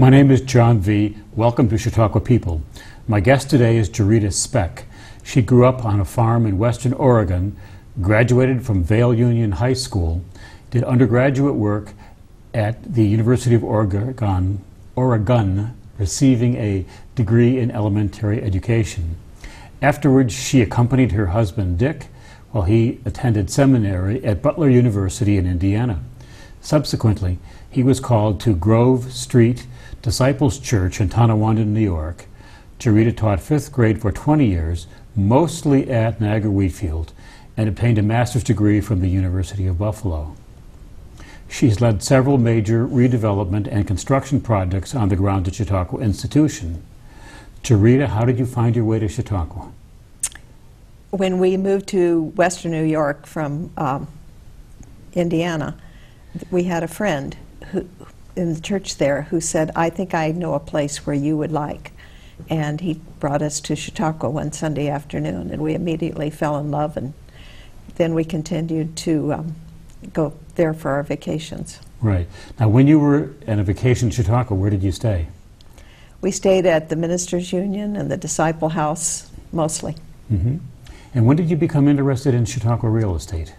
My name is John V. Welcome to Chautauqua People. My guest today is Joreta Speck. She grew up on a farm in western Oregon, graduated from Vail Union High School, did undergraduate work at the University of Oregon, receiving a degree in elementary education. Afterwards, she accompanied her husband, Dick, while he attended seminary at Butler University in Indiana. Subsequently, he was called to Grove Street Disciples Church in Tonawanda, New York. Joreta taught 5th grade for 20 years, mostly at Niagara-Wheatfield, and obtained a master's degree from the University of Buffalo. She's led several major redevelopment and construction projects on the grounds at Chautauqua Institution. Joreta, how did you find your way to Chautauqua? When we moved to Western New York from Indiana, we had a friend who, in the church there, who said, "I think I know a place where you would like." And he brought us to Chautauqua one Sunday afternoon, and we immediately fell in love, and then we continued to go there for our vacations. Right. Now, when you were on a vacation in Chautauqua, where did you stay? We stayed at the Ministers' Union and the Disciple House, mostly. Mm-hmm. And when did you become interested in Chautauqua real estate?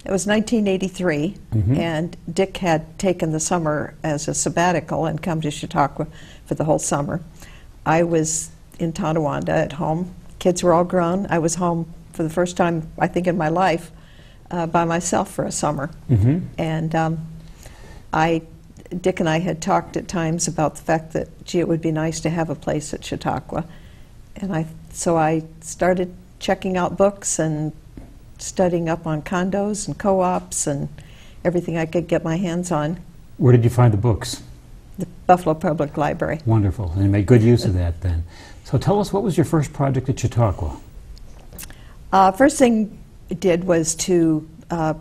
It was 1983, and Dick had taken the summer as a sabbatical and come to Chautauqua for the whole summer. I was in Tonawanda at home. Kids were all grown. I was home for the first time, I think, in my life by myself for a summer. And Dick and I had talked at times about the fact that, gee, it would be nice to have a place at Chautauqua. And so I started checking out books and studying up on condos and co-ops and everything I could get my hands on. Where did you find the books? The Buffalo Public Library. Wonderful. And you made good use of that then. So tell us, what was your first project at Chautauqua? First thing I did was to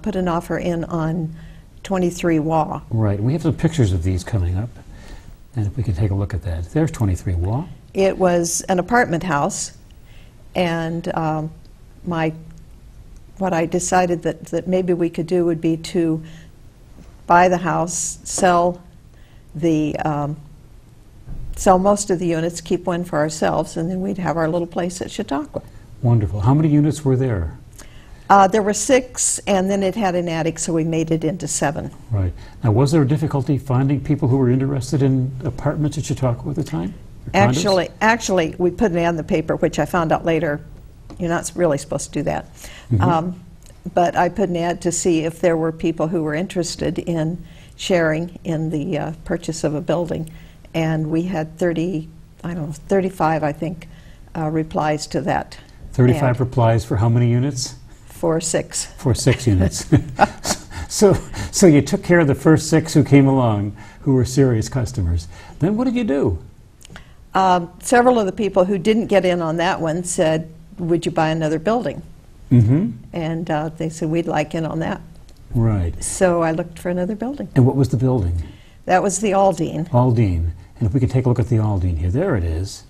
put an offer in on 23 Waugh. Right. We have some pictures of these coming up, and if we can take a look at that. There's 23 Waugh. It was an apartment house, and what I decided that maybe we could do would be to buy the house, sell most of the units, keep one for ourselves, and then we'd have our little place at Chautauqua. Wonderful. How many units were there? There were 6, and then it had an attic, so we made it into 7. Right. Now, was there difficulty finding people who were interested in apartments at Chautauqua at the time? Actually, we put an ad in the paper, which I found out later, you're not really supposed to do that. But I put an ad to see if there were people who were interested in sharing in the purchase of a building. And we had 35, I think, replies to that. 35 ad. replies for how many units? For 6. For 6 units. So you took care of the first 6 who came along, who were serious customers. Then what did you do? Several of the people who didn't get in on that one said, "Would you buy another building?" And they said, "We'd like in on that." Right. So I looked for another building. And what was the building? That was the Aldine. Aldine. And if we could take a look at the Aldine here. There it is.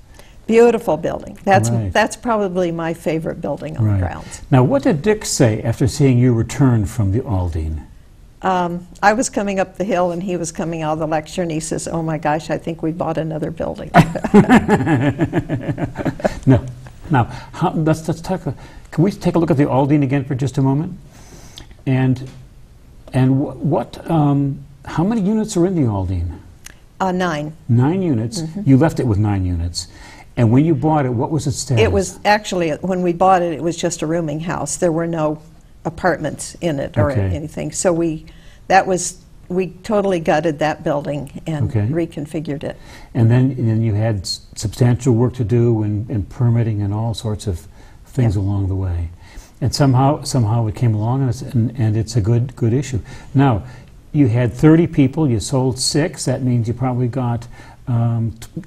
Beautiful building. That's probably my favorite building on the grounds. Now, what did Dick say after seeing you return from the Aldine? I was coming up the hill, and he was coming out of the lecture, and he says, "Oh my gosh, I think we bought another building." Now, let's talk. Can we take a look at the Aldine again for just a moment? And how many units are in the Aldine? 9. 9 units. You left it with 9 units. And when you bought it, what was its status? It was actually, when we bought it, it was just a rooming house. There were no apartments in it or anything. So we totally gutted that building and reconfigured it. And then you had substantial work to do and permitting and all sorts of things along the way. And somehow it came along, and it's a good issue. Now, you had 30 people, you sold 6. That means you probably got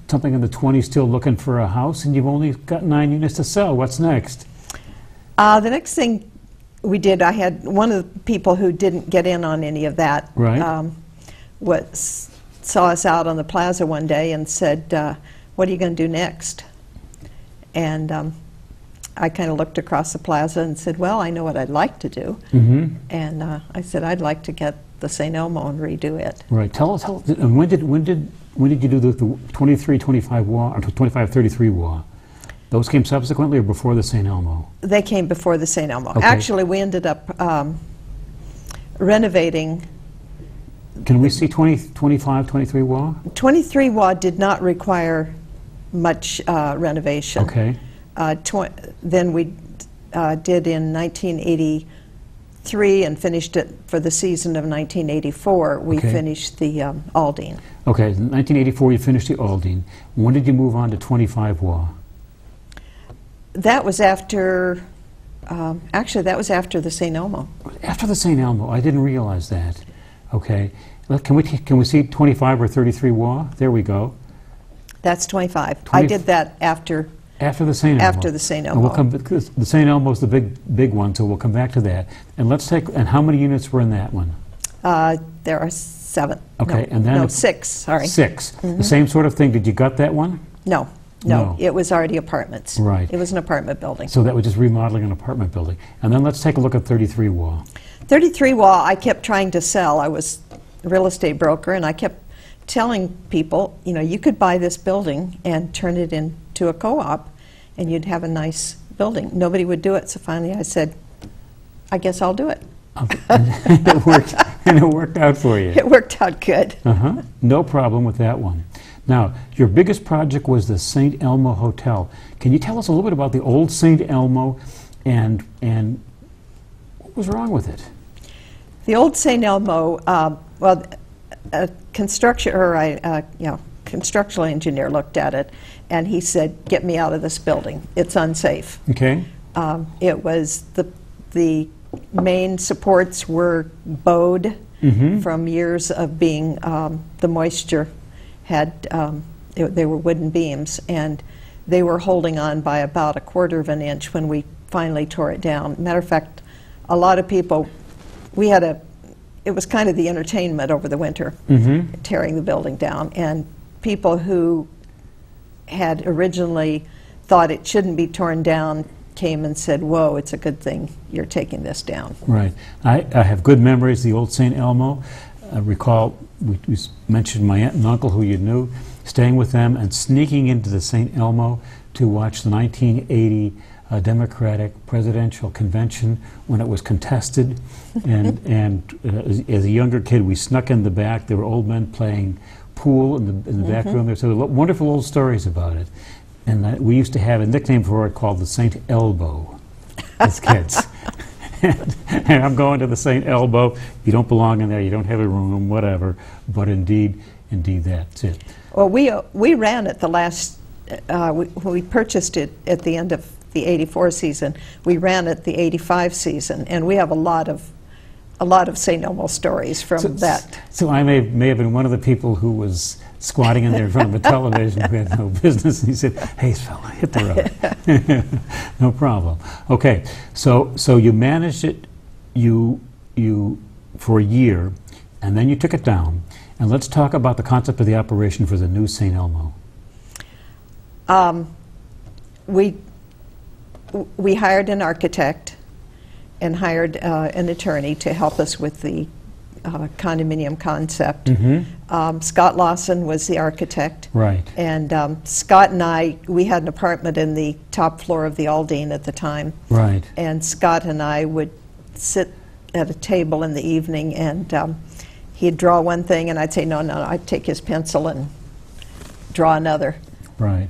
something in the 20s still looking for a house, and you've only got 9 units to sell. What's next? The next thing we did, I had one of the people who didn't get in on any of that saw us out on the plaza one day and said, "What are you going to do next?" And I kind of looked across the plaza and said, well, I know what I'd like to do. And I said, I'd like to get the St. Elmo and redo it. Right. Tell us, and when did you do the 2325 Waugh, or 2533 Waugh? Those came subsequently or before the St. Elmo? They came before the St. Elmo. Okay. Actually, we ended up renovating. Can we see 25, 23 Waugh? 23 Waugh did not require much renovation. Okay. Then we did in 1983 and finished it for the season of 1984. We Okay. finished the Aldine. Okay, in 1984 you finished the Aldine. When did you move on to 25 Waugh? That was after, actually that was after the St. Elmo. After the St. Elmo, I didn't realize that. Okay, can we see 25 or 33 Waugh? There we go. That's 25. I did that after the St. Elmo. After the St. And we'll Elmo. come, because the St. Elmo is the big one, so we'll come back to that. And let's take, and how many units were in that one? There are 7. Okay, no, and then no, 6. Sorry. 6. The same sort of thing. Did you gut that one? No, No. it was already apartments. Right. It was an apartment building. So that was just remodeling an apartment building. And then let's take a look at 33 Waugh. 33 Waugh, I kept trying to sell. I was a real estate broker, and I kept telling people, you know, you could buy this building and turn it into a co-op, and you'd have a nice building. Nobody would do it, so finally I said, I guess I'll do it. And it worked out for you. It worked out good. No problem with that one. Now, your biggest project was the St. Elmo Hotel. Can you tell us a little bit about the old St. Elmo and what was wrong with it? The old St. Elmo, well, a constructional engineer looked at it, and he said, "Get me out of this building. It's unsafe." Okay. It was the main supports were bowed from years of being the moisture had they were wooden beams, and they were holding on by about 1/4 of an inch when we finally tore it down. Matter of fact, a lot of people, it was kind of the entertainment over the winter, tearing the building down, and people who had originally thought it shouldn't be torn down came and said, "Whoa, it's a good thing you're taking this down." Right. I have good memories of the old St. Elmo. I recall we mentioned my aunt and uncle who you knew, staying with them and sneaking into the St. Elmo to watch the 1980 Democratic presidential convention when it was contested. And as a younger kid, we snuck in the back. There were old men playing pool in the back room. There's wonderful old stories about it. And we used to have a nickname for it called the St. Elbow as kids. And I'm going to the St. Elbow. You don't belong in there. You don't have a room, whatever. But indeed, that's it. Well, we ran it the last, we purchased it at the end of the 84 season. We ran it the 85 season, and we have a lot of St. Elmo stories from that. So I may have been one of the people who was squatting in there in front of a television who had no business, and he said, "Hey, fella, hit the road." No problem. Okay, so you managed it you for a year, and then you took it down. And let's talk about the concept of the operation for the new St. Elmo. We hired an architect and hired an attorney to help us with the condominium concept. Scott Lawson was the architect. Right. And Scott and I, we had an apartment in the top floor of the Aldine at the time. Right. And Scott and I would sit at a table in the evening, and he'd draw one thing, and I'd say, no, I'd take his pencil and draw another. Right.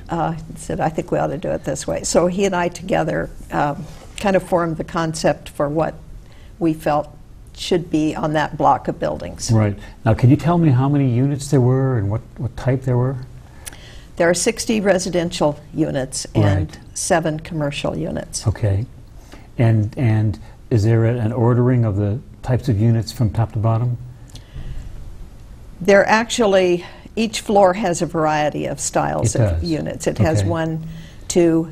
He said, I think we ought to do it this way. So he and I together kind of formed the concept for what we felt should be on that block of buildings. Right. Now, can you tell me how many units there were and what type there were? There are 60 residential units and Right. 7 commercial units. Okay. And is there an ordering of the types of units from top to bottom? They're actually, each floor has a variety of styles It of does. units. It has Okay. 1, 2,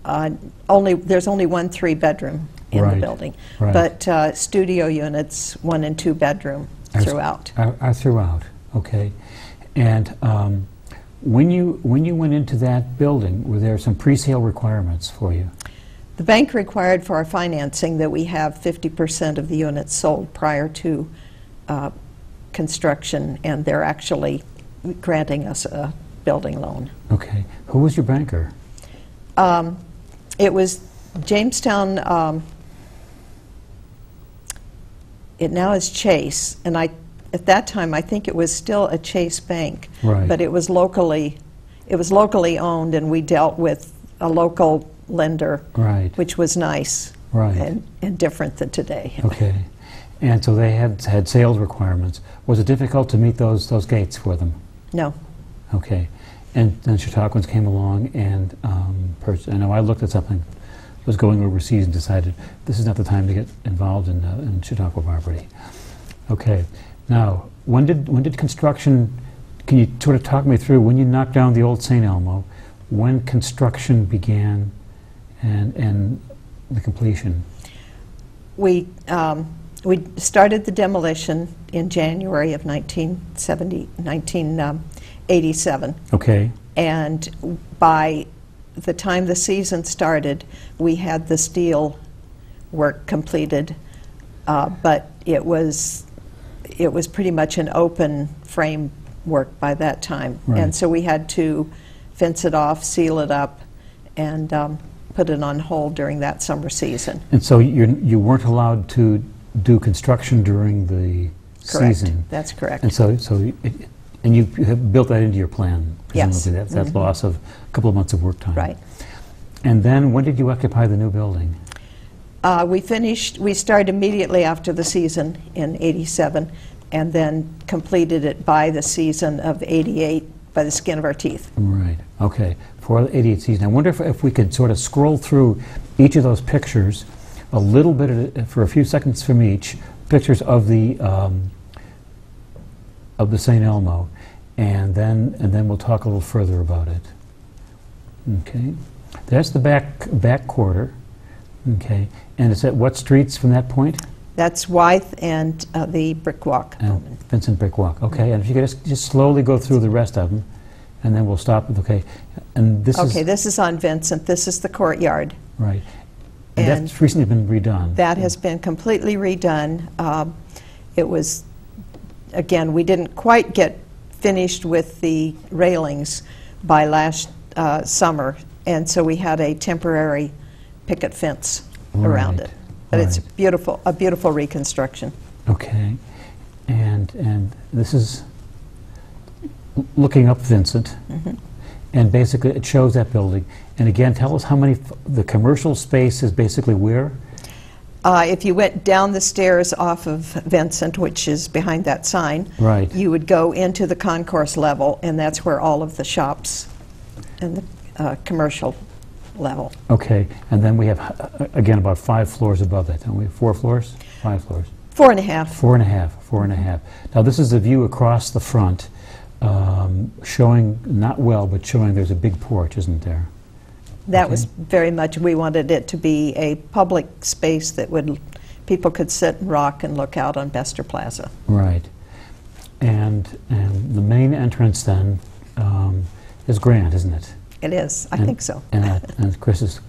there's only 1 3-bedroom in Right, the building. right. But studio units, 1 and 2 bedroom throughout. Are throughout, okay. And when you went into that building, were there some pre-sale requirements for you? The bank required for our financing that we have 50% of the units sold prior to construction, and they're actually granting us a building loan. Okay. Who was your banker? It was Jamestown, it now is Chase, and at that time I think it was still a Chase bank, Right. but it was locally owned, and we dealt with a local lender, Right. which was nice, Right. and different than today. Okay. And so they had sales requirements. Was it difficult to meet those gates for them? No. Okay. And then Chautauquans came along and I know I looked at something, was going overseas and decided this is not the time to get involved in Chautauqua property. Okay. Now, when did construction, can you sort of talk me through when you knocked down the old St. Elmo, when construction began and the completion? We started the demolition in January of 1987. Okay. And by the time the season started, we had the steel work completed, but it was pretty much an open frame work by that time. Right. And so we had to fence it off, seal it up, and put it on hold during that summer season. And so you weren't allowed to do construction during the Correct. season. That's correct. And and you have built that into your plan, Yes. presumably. That loss of a couple of months of work time. Right. And then when did you occupy the new building? We started immediately after the season in '87, and then completed it by the season of '88 by the skin of our teeth. Right. Okay. For the '88 season. I wonder if we could sort of scroll through each of those pictures, a little bit for a few seconds from each, pictures of the St. Elmo, and then we'll talk a little further about it. Okay. That's the back quarter. Okay. And it's at what streets from that point? That's Wythe and the Brick Walk. Vincent Brick Walk. Okay. And if you could just slowly go through the rest of them, and then we'll stop with, okay. And this is... Okay, this is on Vincent. This is the courtyard. Right. And that's recently been redone. That has been completely redone. It was, again, we didn't quite get finished with the railings by last summer, and so we had a temporary picket fence around Right. it. But it's Right. a beautiful reconstruction. Okay. And this is looking up Vincent, and basically it shows that building. And again, tell us how many, the commercial space is basically where? If you went down the stairs off of Vincent, which is behind that sign, Right. you would go into the concourse level, and that's where all of the shops and the commercial level. Okay. And then we have, again, about 5 floors above that, don't we? 4 floors? 5 floors. 4.5. 4.5. Now this is the view across the front, showing, not well, but showing there's a big porch, isn't there? That Okay. was very much, we wanted it to be a public space that people could sit and rock and look out on Bester Plaza. Right. And the main entrance then is grand, isn't it? It is, I think so. And Chris is,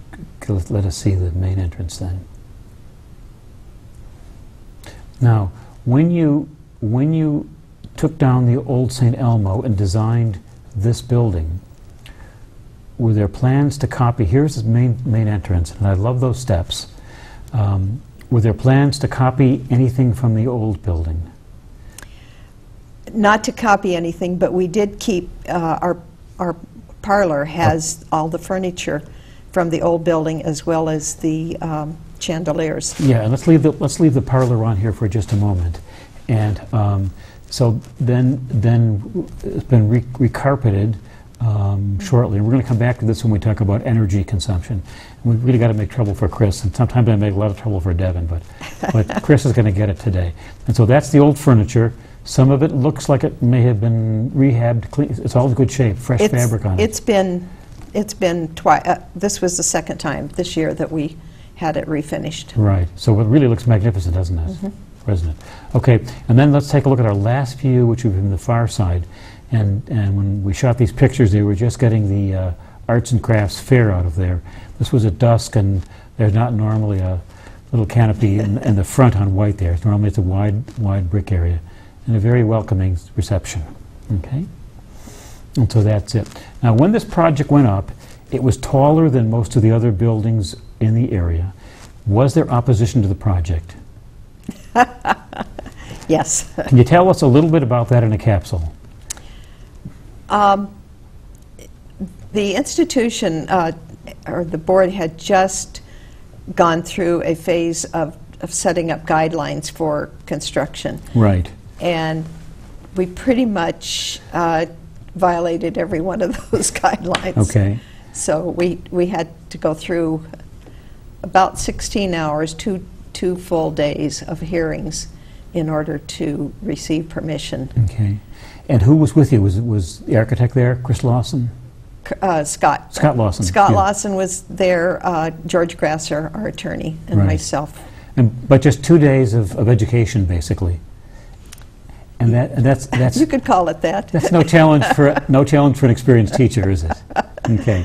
let us see the main entrance then. Now, when you took down the old St. Elmo and designed this building, were there plans to copy, here's the main entrance, and I love those steps. Were there plans to copy anything from the old building? Not to copy anything, but we did keep, our parlor has all the furniture from the old building as well as the chandeliers. Yeah, and let's leave the parlor on here for just a moment. And so then it's been recarpeted shortly. And we're going to come back to this when we talk about energy consumption. And we've really got to make trouble for Chris, and sometimes I make a lot of trouble for Devin, but Chris is going to get it today. And so that's the old furniture. Some of it looks like it may have been rehabbed, clean. It's all in good shape, fresh fabric on it. It's been twice. This was the second time this year that we had it refinished. Right. So it really looks magnificent, doesn't it? Doesn't it? Okay. And then let's take a look at our last view, which would be from the far side. And when we shot these pictures, they were just getting the Arts and Crafts Fair out of there. This was at dusk, and There's not normally a little canopy in the front on white there. Normally it's a wide brick area and a very welcoming reception. Okay? And so that's it. Now, when this project went up, it was taller than most of the other buildings in the area. Was there opposition to the project? Yes. Can you tell us a little bit about that in a capsule? The institution, or the board, had just gone through a phase of setting up guidelines for construction. Right. And we pretty much violated every one of those guidelines. Okay. So we had to go through about 16 hours, two full days of hearings in order to receive permission. Okay. And who was with you? Was the architect there, Chris Lawson? Scott. Scott Lawson. Scott yeah. Lawson was there, George Grasser, our attorney, and Right. myself. But just 2 days of education, basically. And that's You could call it that. that's no challenge for an experienced teacher, is it? Okay.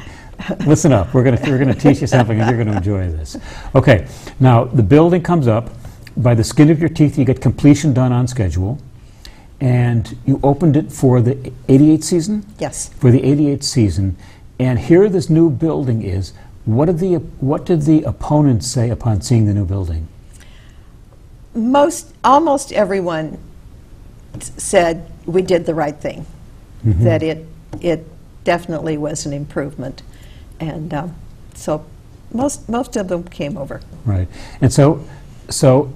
Listen up. We're gonna teach you something, and you're gonna enjoy this. Okay. Now the building comes up. By the skin of your teeth, you get completion done on schedule, and you opened it for the '88 season. Yes. For the '88 season, and here this new building is. What did the opponents say upon seeing the new building? Almost everyone said we did the right thing, Mm-hmm. that it definitely was an improvement, and so most of them came over. Right. And so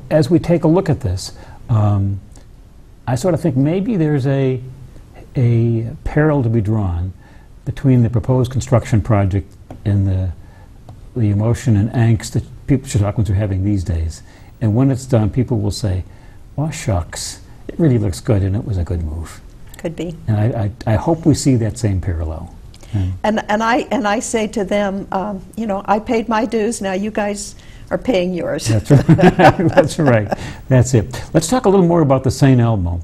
as we take a look at this, I sort of think maybe there's a parallel to be drawn between the proposed construction project and the emotion and angst that Chautauquans are having these days. And when it's done, people will say, "Oh shucks, it really looks good, and it was a good move." Could be. And I hope we see that same parallel. And I say to them, I paid my dues. Now you guys are paying yours. That's right. That's right. That's it. Let's talk a little more about the St. Elmo,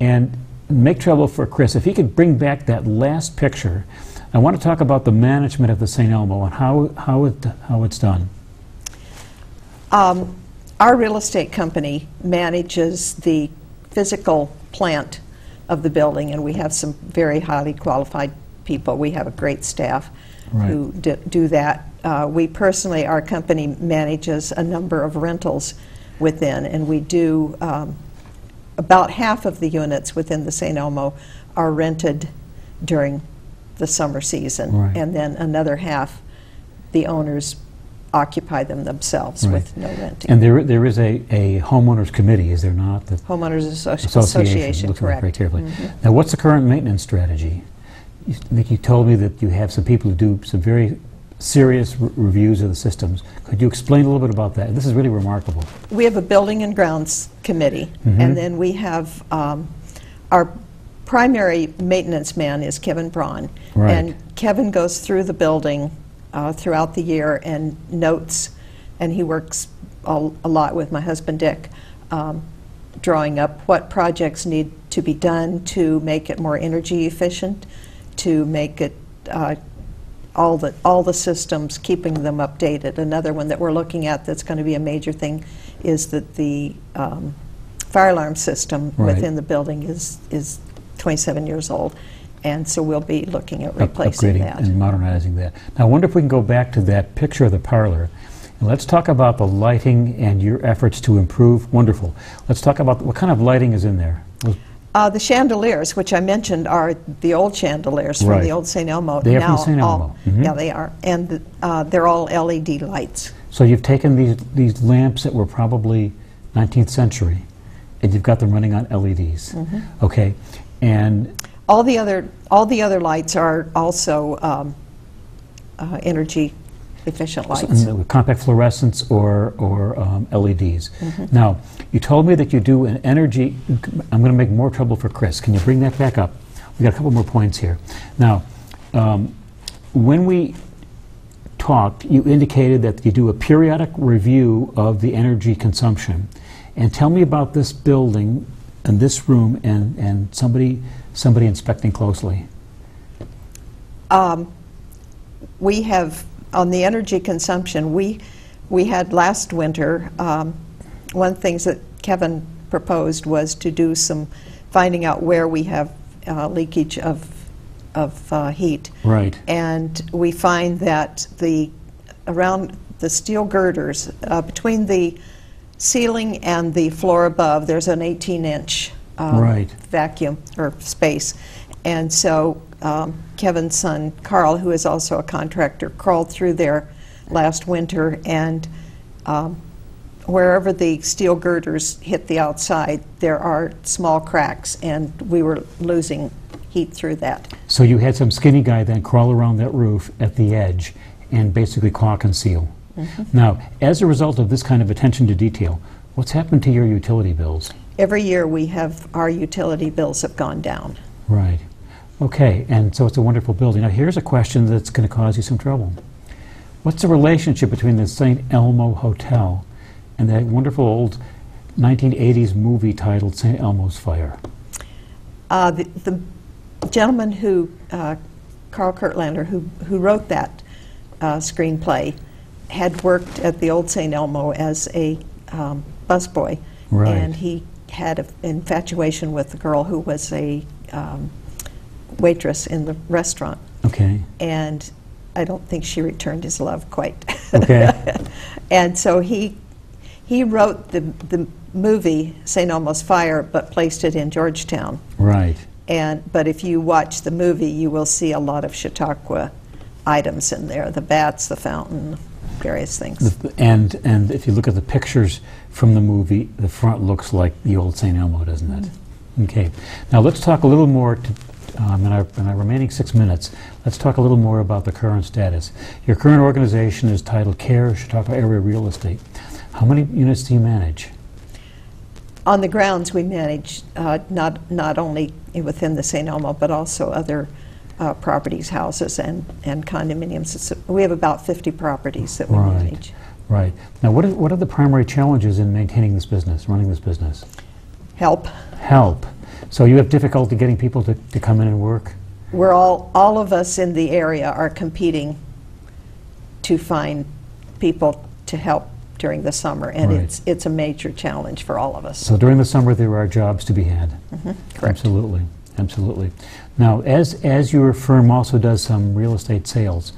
and make trouble for Chris. If he could bring back that last picture, I want to talk about the management of the St. Elmo and how it's done. Our real estate company manages the physical plant of the building, and we have some very highly qualified people. We have a great staff Right. who do that. We personally, our company manages a number of rentals within, and we do about half of the units within the St. Elmo are rented during the summer season, Right. and then another half the owners occupy them themselves Right. with no renting. And there is a homeowners committee, is there not? The Homeowners Association, looking at it correct. very carefully. Mhm. Now, what's the current maintenance strategy? You told me that you have some people who do some very serious reviews of the systems. Could you explain a little bit about that? This is really remarkable. We have a building and grounds committee, Mhm. and then we have our primary maintenance man is Kevin Braun. Right. And Kevin goes through the building throughout the year and notes, and he works a lot with my husband Dick, drawing up what projects need to be done to make it more energy efficient, to make it all the systems, keeping them updated. Another one that we're looking at that's going to be a major thing is that the fire alarm system Right. within the building is 27 years old, and so we'll be looking at replacing Upgrading that. and modernizing that. Now, I wonder if we can go back to that picture of the parlor. And let's talk about the lighting and your efforts to improve. Wonderful. Let's talk about what kind of lighting is in there. The chandeliers, which I mentioned, are the old chandeliers from Right. the old St. Elmo. They are from Now St. Elmo. Mhm. Yeah, they are, and they're all LED lights. So you've taken these lamps that were probably 19th century, and you've got them running on LEDs. Mm-hmm. Okay, and All the other lights are also energy efficient lights. compact fluorescents or LEDs. Mm-hmm. Now, you told me that you do an energy. I'm going to make more trouble for Chris. Can you bring that back up? We got a couple more points here. Now, when we talked, you indicated that you do a periodic review of the energy consumption. And tell me about this building and this room and somebody inspecting closely. We have, on the energy consumption, we We had last winter, one of the things that Kevin proposed was to do some finding out where we have leakage of heat. Right. And we find that around the steel girders, between the ceiling and the floor above, there's an 18-inch right. vacuum or space. And so Kevin's son, Carl, who is also a contractor, crawled through there last winter, and wherever the steel girders hit the outside, there are small cracks, and we were losing heat through that. So you had some skinny guy then crawl around that roof at the edge and basically caulk and seal. Mm-hmm. Now, as a result of this kind of attention to detail, what's happened to your utility bills? Every year our utility bills have gone down. Right. Okay, and so it's a wonderful building. Now here's a question that's going to cause you some trouble. What's the relationship between the St. Elmo Hotel and that wonderful old 1980s movie titled St. Elmo's Fire? The gentleman who, Carl Kurtlander, who wrote that screenplay, had worked at the old St. Elmo as a busboy, right. And he had an infatuation with the girl who was a waitress in the restaurant. Okay. And I don't think she returned his love quite. Okay. And so he wrote the movie St. Elmo's Fire, but placed it in Georgetown. Right. But if you watch the movie, you will see a lot of Chautauqua items in there: the bats, the fountain, various things. And if you look at the pictures from the movie, the front looks like the old St. Elmo, doesn't it? Mm-hmm. Okay. Now let's talk a little more. In our remaining 6 minutes, let's talk a little more about the current status. Your current organization is titled CARE Chautauqua Area Real Estate. How many units do you manage? On the grounds, we manage not only within the St. Elmo, but also other properties, houses, and condominiums. We have about 50 properties that we manage. Right. Now, what are the primary challenges in maintaining this business, running this business? Help. Help. So you have difficulty getting people to come in and work? We're all of us in the area are competing to find people to help during the summer, and right. it's a major challenge for all of us. So during the summer there are jobs to be had? Mm-hmm. Correct. Absolutely, absolutely. Now, as your firm also does some real estate sales,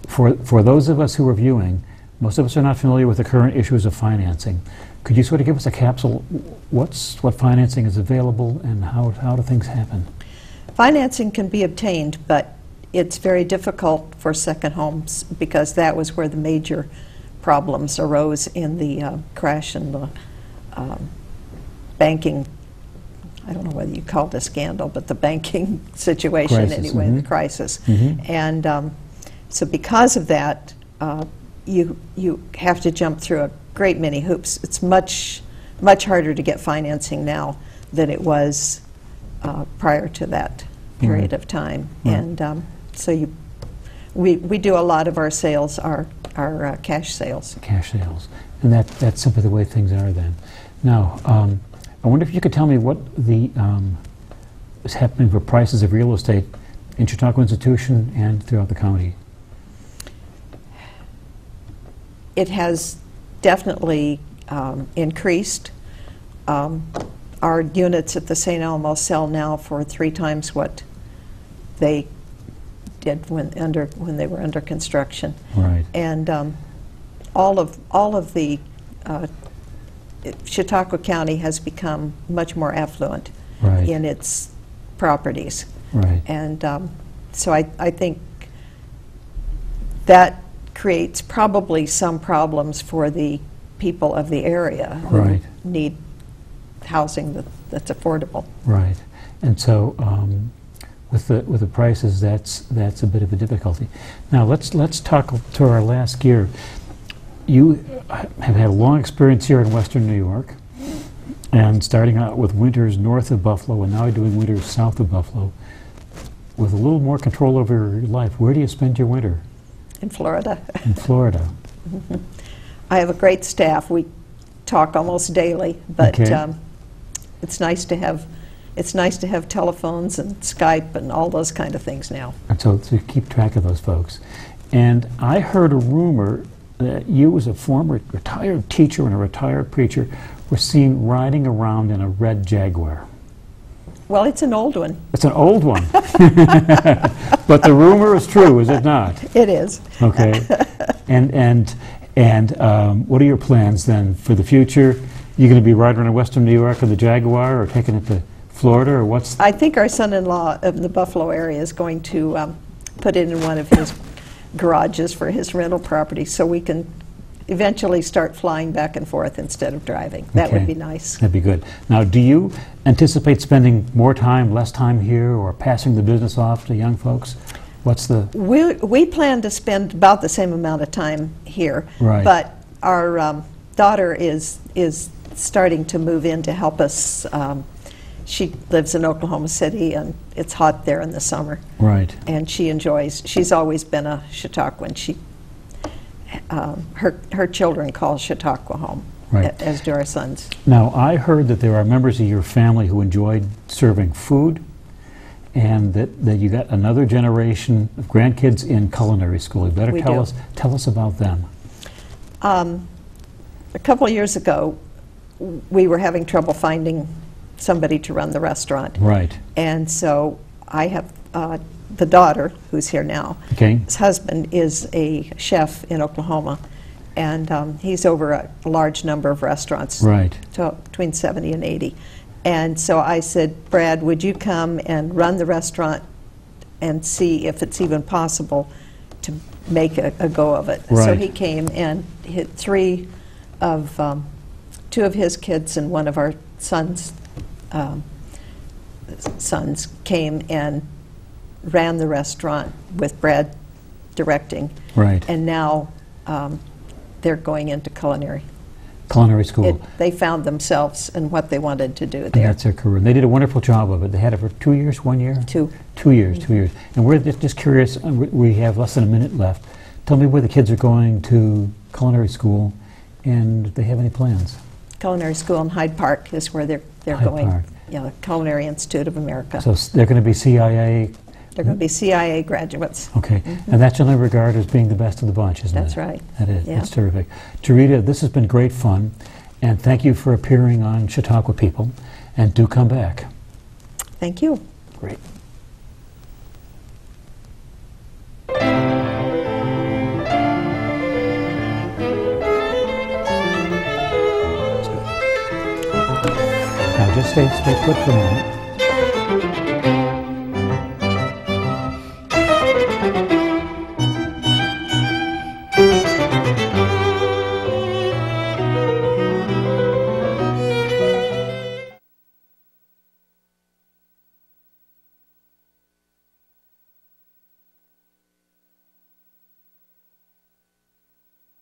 for those of us who are viewing, most of us are not familiar with the current issues of financing. Could you sort of give us a capsule? What financing is available, and how do things happen? Financing can be obtained, but it's very difficult for second homes, because that was where the major problems arose in the crash and the banking, I don't know whether you call it a scandal, but the banking situation crisis, anyway, mm-hmm. the crisis. Mm-hmm. And so because of that, you have to jump through a great many hoops. It's much harder to get financing now than it was prior to that period of time. Right. And so we do a lot of our sales are cash sales. Cash sales. And that's simply the way things are then. Now, I wonder if you could tell me what is happening for prices of real estate in Chautauqua Institution and throughout the county. It has definitely increased. Our units at the St. Elmo sell now for 3 times what they did when they were under construction. Right. And all of the Chautauqua County has become much more affluent right. in its properties. Right. And so I think that creates probably some problems for the people of the area who right. need housing that's affordable. Right. And so with the prices, that's a bit of a difficulty. Now let's talk to our last gear. You have had a long experience here in Western New York, and starting out with winters north of Buffalo, and now doing winters south of Buffalo, with a little more control over your life. Where do you spend your winter? In Florida. In Florida. Mm-hmm. I have a great staff. We talk almost daily, but okay. It's nice to have telephones and Skype and all those kind of things now. And so to keep track of those folks. And I heard a rumor that you, as a former retired teacher and a retired preacher, were seen riding around in a red Jaguar. Well, it's an old one. It's an old one. But the rumor is true, is it not? It is. Okay. And what are your plans then for the future? You going to be riding around Western New York in the Jaguar, or taking it to Florida, or what's? I think our son-in-law of the Buffalo area is going to put it in one of his garages for his rental property, so we can eventually start flying back and forth instead of driving. That would be nice. That'd be good. Now, do you anticipate spending more time, less time here, or passing the business off to young folks? What's the? We plan to spend about the same amount of time here, Right. but our daughter is starting to move in to help us. She lives in Oklahoma City, and it's hot there in the summer. Right. And she enjoys. She's always been a Chautauquan. Her children call Chautauqua home, Right. as do our sons. Now, I heard that there are members of your family who enjoyed serving food, and that you got another generation of grandkids in culinary school. You better We tell do. us about them. A couple of years ago, we were having trouble finding somebody to run the restaurant. Right. And so I have the daughter, who's here now. Okay. His husband is a chef in Oklahoma, and he's over a large number of restaurants, Right. between 70 and 80. And so I said, Brad, would you come and run the restaurant and see if it's even possible to make a go of it? So Right. he came, and two of his kids and one of our sons came and ran the restaurant with Brad directing. Right. And now they're going into culinary. Culinary school. They found themselves and what they wanted to do And there. that's their career. And they did a wonderful job of it. They had it for 2 years, 1 year? 2. 2 years, 2 years. And we're just curious, we have less than a minute left. Tell me where the kids are going to culinary school, and if they have any plans. Culinary school in Hyde Park is where they're Hyde going. Park. Yeah, Culinary Institute of America. So they're going to be CIA. They're going to be CIA graduates. Okay. And that's generally regarded as being the best of the bunch, isn't it? That's right. That is. Yeah. That's terrific. Joreta, this has been great fun, and thank you for appearing on Chautauqua People, and do come back. Thank you. Great. Now just stay put for a moment.